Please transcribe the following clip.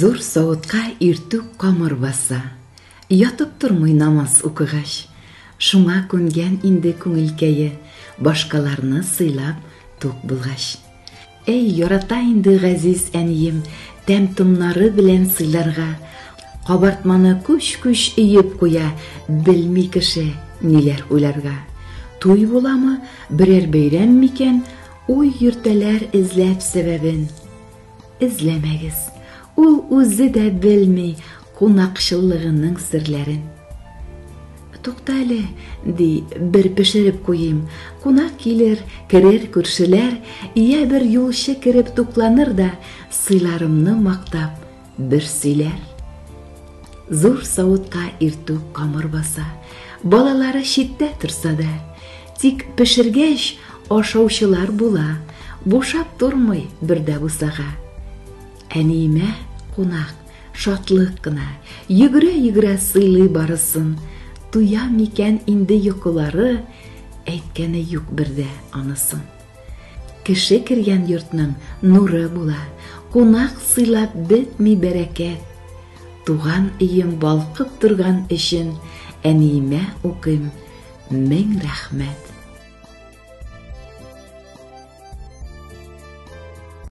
Зур савытка иртүк камыр баса, ятып тормый намаз укыгач. Шуңа күнгән инде күңелкәе, башкаларны сыйлап тук булгач. Эй, ярата инде газиз әнием, тәм-томнары белән сыйларга. Кабартманы күч-күч иеп куя, белми кеше ниләр уйларга. Туй буламы, берәр бәйрәм микән, уй йөртәләр эзләп сәбәбен. Эзләмәгез. Ул үзе дә белми кунакчыллыгының серләрен. Туктале, ди, бер пешереп куйым. Кунак килер, керер күршеләр, ия бер юлчы кереп тукланыр да, сыйларымны мактап бер сөйләр. Зур савытка иртүк камыр баса, балалары читтә торса да, тик пешергәч ашаучылар була, бушап тормый бердә бусага. Әниемә кунак, шатлык кына, йөгерә-йөгерә сыйлый барысын. Туя микән инде йокылары, әйткәне юк бердә анысын. Кеше кергән йортның нуры була, кунак сыйлап бетми бәрәкәт. Туган өем балкып торган өчен әниемә укыйм 1000 рәхмәт.